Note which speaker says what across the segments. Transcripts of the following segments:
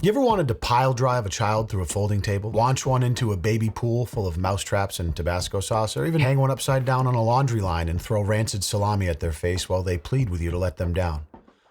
Speaker 1: You ever wanted to pile drive a child through a folding table, launch one into a baby pool full of mousetraps and Tabasco sauce, or even hang one upside down on a laundry line and throw rancid salami at their face while they plead with you to let them down?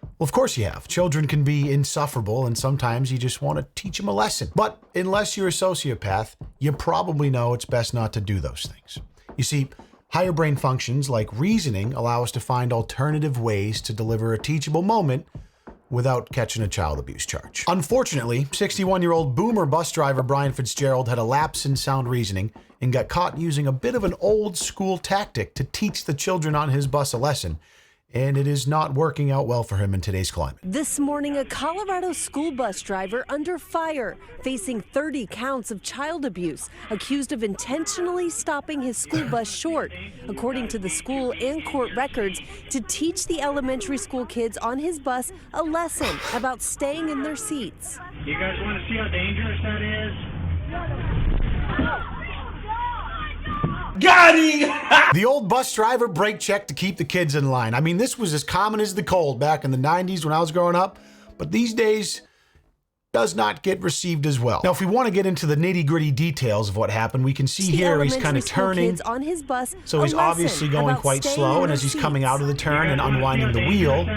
Speaker 1: Well, of course you have. Children can be insufferable, and sometimes you just want to teach them a lesson. But unless you're a sociopath, you probably know it's best not to do those things. You see, higher brain functions like reasoning allow us to find alternative ways to deliver a teachable moment without catching a child abuse charge. Unfortunately, 61-year-old boomer bus driver Brian Fitzgerald had a lapse in sound reasoning and got caught using a bit of an old school tactic to teach the children on his bus a lesson. And it is not working out well for him in today's climate.
Speaker 2: This morning, a Colorado school bus driver under fire, facing 30 counts of child abuse, accused of intentionally stopping his school bus short, according to the school and court records, to teach the elementary school kids on his bus a lesson about staying in their seats.
Speaker 3: You guys want to see how dangerous that is?
Speaker 4: Got him!
Speaker 1: The old bus driver brake check to keep the kids in line. I mean, this was as common as the cold back in the 90s when I was growing up, but these days does not get received as well. Now, if we want to get into the nitty-gritty details of what happened, we can see here he's kind of turning.
Speaker 2: On his bus,
Speaker 1: so he's obviously going quite slow, and as he's coming out of the turn and unwinding the wheel,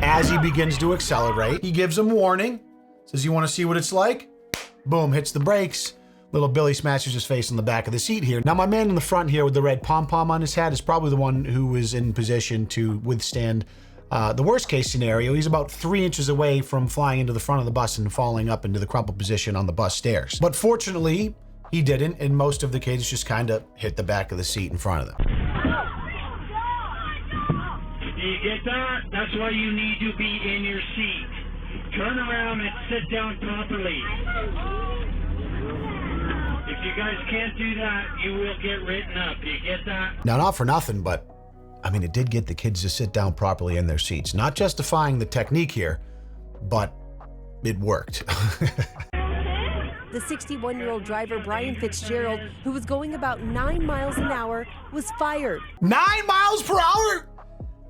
Speaker 1: as he begins to accelerate, he gives him warning, says, "You want to see what it's like?" Boom, hits the brakes. Little Billy smashes his face on the back of the seat here. Now, my man in the front here with the red pom-pom on his head is probably the one who is in position to withstand the worst case scenario. He's about 3 inches away from flying into the front of the bus and falling up into the crumpled position on the bus stairs. But fortunately, he didn't, and most of the kids just kind of hit the back of the seat in front of them.
Speaker 3: Do you get that? That's why you need to be in your seat. Turn around and sit down properly. If you guys can't do that, you will get written up. Do you get that?
Speaker 1: Now, not for nothing, but I mean, it did get the kids to sit down properly in their seats. Not justifying the technique here, but it worked.
Speaker 2: The 61-year-old driver, Brian Fitzgerald, who was going about 9 miles an hour, was fired.
Speaker 1: 9 miles per hour?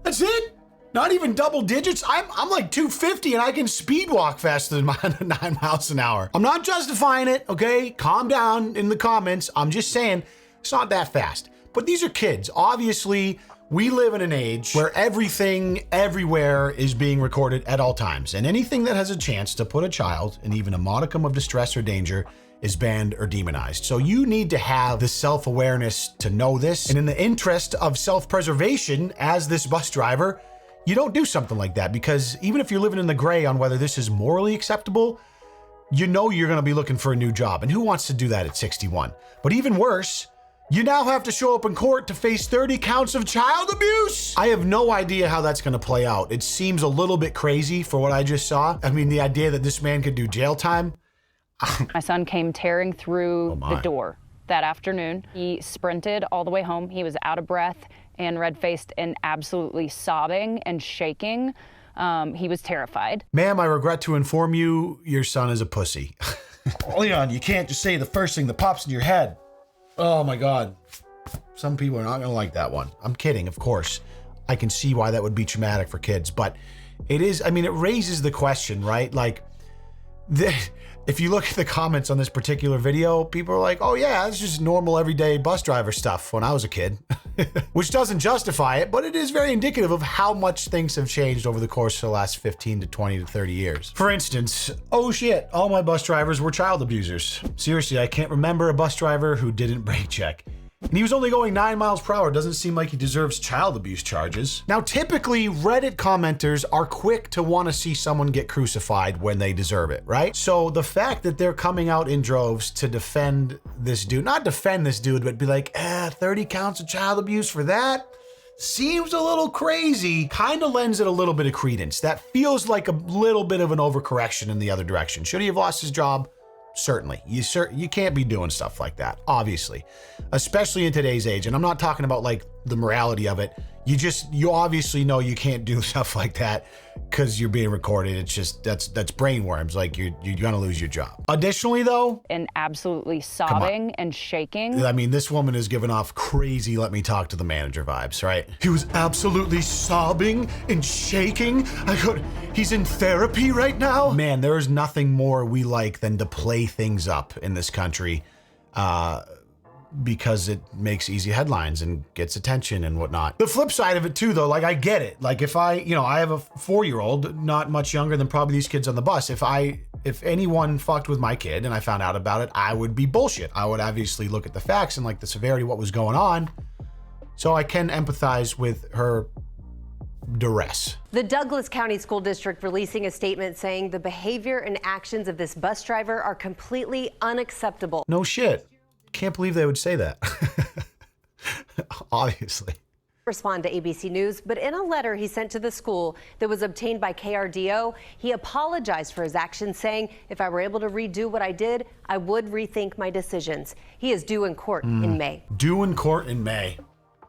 Speaker 1: That's it? Not even double digits? I'm like 250 and I can speed walk faster than 9 miles an hour. I'm not justifying it, okay? Calm down in the comments. I'm just saying it's not that fast. But these are kids. Obviously, we live in an age where everything, everywhere is being recorded at all times. And anything that has a chance to put a child in even a modicum of distress or danger is banned or demonized. So you need to have the self-awareness to know this. And in the interest of self-preservation, as this bus driver, you don't do something like that, because even if you're living in the gray on whether this is morally acceptable, you know you're going to be looking for a new job. And who wants to do that at 61? But even worse, you now have to show up in court to face 30 counts of child abuse. I have no idea how that's going to play out. It seems a little bit crazy for what I just saw. I mean, the idea that this man could do jail time.
Speaker 5: My son came tearing through the door that afternoon. He sprinted all the way home. He was out of breath and red-faced and absolutely sobbing and shaking. He was terrified.
Speaker 1: Ma'am, I regret to inform you, your son is a pussy.
Speaker 4: Leon, you can't just say the first thing that pops in your head.
Speaker 1: Oh my God. Some people are not gonna like that one. I'm kidding, of course. I can see why that would be traumatic for kids, but it is, I mean, it raises the question, right? Like, if you look at the comments on this particular video, people are like, oh yeah, it's just normal everyday bus driver stuff when I was a kid. Which doesn't justify it, but it is very indicative of how much things have changed over the course of the last 15 to 20 to 30 years. For instance, oh shit, all my bus drivers were child abusers. Seriously, I can't remember a bus driver who didn't brake check. And he was only going 9 miles per hour. Doesn't seem like he deserves child abuse charges. Now, typically, Reddit commenters are quick to want to see someone get crucified when they deserve it, right? So the fact that they're coming out in droves to defend this dude, not defend this dude, but be like, 30 counts of child abuse for that? Seems a little crazy. Kind of lends it a little bit of credence. That feels like a little bit of an overcorrection in the other direction. Should he have lost his job? Certainly. You can't be doing stuff like that, obviously, especially in today's age. And I'm not talking about like the morality of it. You obviously know you can't do stuff like that because you're being recorded. It's just, that's brainworms. Like you're gonna lose your job. Additionally though,
Speaker 5: and absolutely sobbing and shaking.
Speaker 1: I mean, this woman is giving off crazy let me talk to the manager vibes, right? He was absolutely sobbing and shaking. He's in therapy right now. Man, there is nothing more we like than to play things up in this country. Because it makes easy headlines and gets attention and whatnot. The flip side of it too, though, like I get it. Like if I have a 4-year-old, not much younger than probably these kids on the bus. If anyone fucked with my kid and I found out about it, I would be bullshit. I would obviously look at the facts and like the severity of what was going on. So I can empathize with her duress.
Speaker 2: The Douglas County School District releasing a statement saying the behavior and actions of this bus driver are completely unacceptable.
Speaker 1: No shit. Can't believe they would say that. Obviously.
Speaker 2: Respond to ABC News, but in a letter he sent to the school that was obtained by KRDO, he apologized for his actions, saying, if I were able to redo what I did, I would rethink my decisions. He is due in court in May.
Speaker 1: Due in court in May.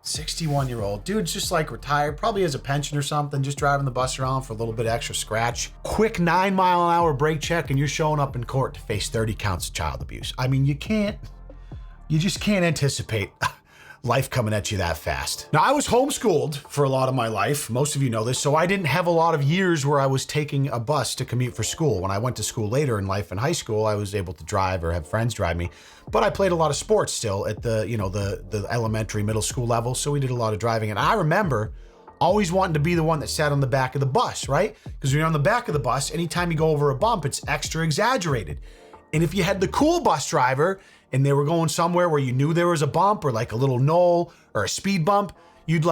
Speaker 1: 61-year-old. Dude's just like retired, probably has a pension or something, just driving the bus around for a little bit extra scratch. Quick 9-mile-an-hour brake check and you're showing up in court to face 30 counts of child abuse. I mean, you just can't anticipate life coming at you that fast. Now, I was homeschooled for a lot of my life. Most of you know this, so I didn't have a lot of years where I was taking a bus to commute for school. When I went to school later in life in high school, I was able to drive or have friends drive me. But I played a lot of sports still at the elementary, middle school level, so we did a lot of driving. And I remember always wanting to be the one that sat on the back of the bus, right? Because when you're on the back of the bus, anytime you go over a bump, it's extra exaggerated. And if you had the cool bus driver and they were going somewhere where you knew there was a bump or like a little knoll or a speed bump, you'd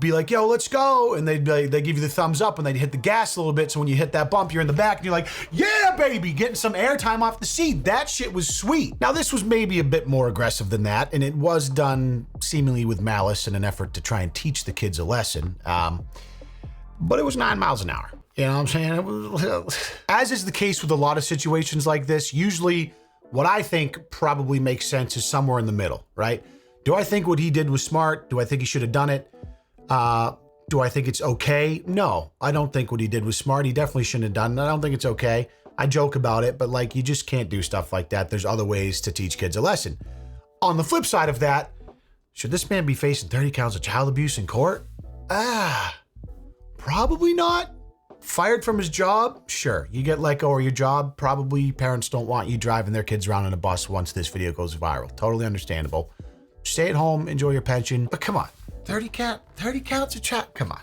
Speaker 1: be like, yo, let's go. And they'd give you the thumbs up and they'd hit the gas a little bit. So when you hit that bump, you're in the back and you're like, yeah, baby, getting some airtime off the seat. That shit was sweet. Now, this was maybe a bit more aggressive than that. And it was done seemingly with malice in an effort to try and teach the kids a lesson. But it was 9 miles an hour. You know what I'm saying? As is the case with a lot of situations like this, usually what I think probably makes sense is somewhere in the middle, right? Do I think what he did was smart? Do I think he should have done it? Do I think it's okay? No, I don't think what he did was smart. He definitely shouldn't have done it. I don't think it's okay. I joke about it, but like, you just can't do stuff like that. There's other ways to teach kids a lesson. On the flip side of that, should this man be facing 30 counts of child abuse in court? Probably not. Fired from his job? Sure. You get let go of your job. Probably parents don't want you driving their kids around in a bus once this video goes viral. Totally understandable. Stay at home, enjoy your pension. But come on, 30 counts of child. Come on.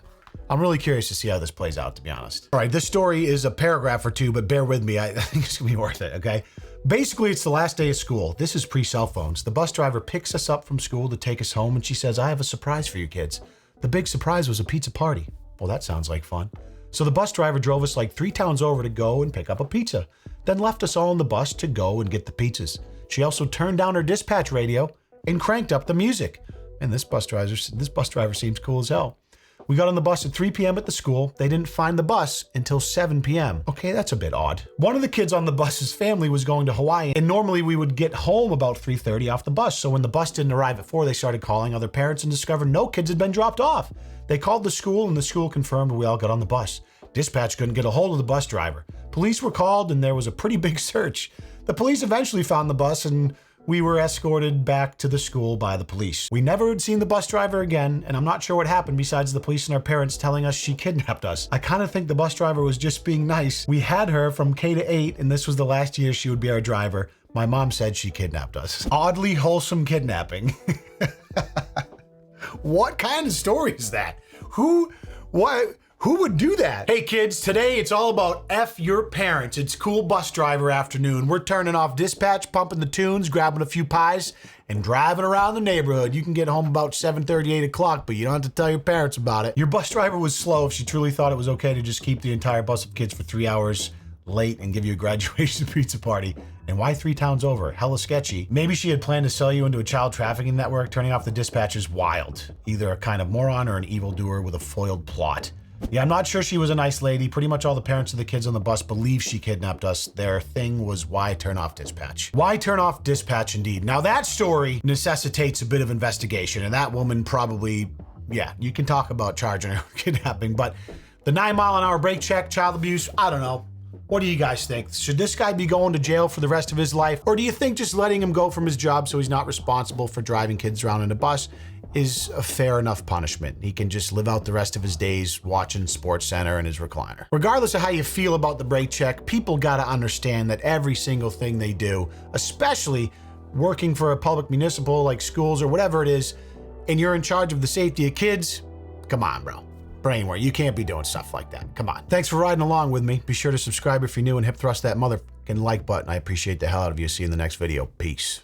Speaker 1: I'm really curious to see how this plays out, to be honest. All right, this story is a paragraph or two, but bear with me. I think it's gonna be worth it, okay? Basically, it's the last day of school. This is pre-cell phones. The bus driver picks us up from school to take us home, and she says, I have a surprise for you kids. The big surprise was a pizza party. Well, that sounds like fun. So the bus driver drove us like 3 towns over to go and pick up a pizza, then left us all on the bus to go and get the pizzas. She also turned down her dispatch radio and cranked up the music. And this bus driver seems cool as hell. We got on the bus at 3 p.m. at the school. They didn't find the bus until 7 p.m. Okay, that's a bit odd. One of the kids on the bus's family was going to Hawaii, and normally we would get home about 3:30 off the bus. So when the bus didn't arrive at 4, they started calling other parents and discovered no kids had been dropped off. They called the school, and the school confirmed we all got on the bus. Dispatch couldn't get a hold of the bus driver. Police were called, and there was a pretty big search. The police eventually found the bus, and we were escorted back to the school by the police. We never had seen the bus driver again, and I'm not sure what happened besides the police and our parents telling us she kidnapped us. I kind of think the bus driver was just being nice. We had her from K to 8, and this was the last year she would be our driver. My mom said she kidnapped us. Oddly wholesome kidnapping. What kind of story is that? Who would do that? Hey kids, today it's all about F your parents. It's cool bus driver afternoon. We're turning off dispatch, pumping the tunes, grabbing a few pies, and driving around the neighborhood. You can get home about 7:30, 8 o'clock, but you don't have to tell your parents about it. Your bus driver was slow if she truly thought it was okay to just keep the entire bus of kids for 3 hours late and give you a graduation pizza party. And why 3 towns over? Hella sketchy. Maybe she had planned to sell you into a child trafficking network. Turning off the dispatch is wild. Either a kind of moron or an evildoer with a foiled plot. Yeah, I'm not sure she was a nice lady. Pretty much all the parents of the kids on the bus believe she kidnapped us. Their thing was, why turn off dispatch? Why turn off dispatch indeed? Now that story necessitates a bit of investigation, and that woman probably yeah, you can talk about charging or kidnapping, but the 9-mile-an-hour brake check, child abuse, I don't know. What do you guys think? Should this guy be going to jail for the rest of his life? Or do you think just letting him go from his job so he's not responsible for driving kids around in a bus is a fair enough punishment? He can just live out the rest of his days watching SportsCenter in his recliner. Regardless of how you feel about the brake check, people gotta understand that every single thing they do, especially working for a public municipal like schools or whatever it is, and you're in charge of the safety of kids, come on, bro. Brainwork. You can't be doing stuff like that. Come on. Thanks for riding along with me. Be sure to subscribe if you're new and hip thrust that motherfucking like button. I appreciate the hell out of you. See you in the next video. Peace.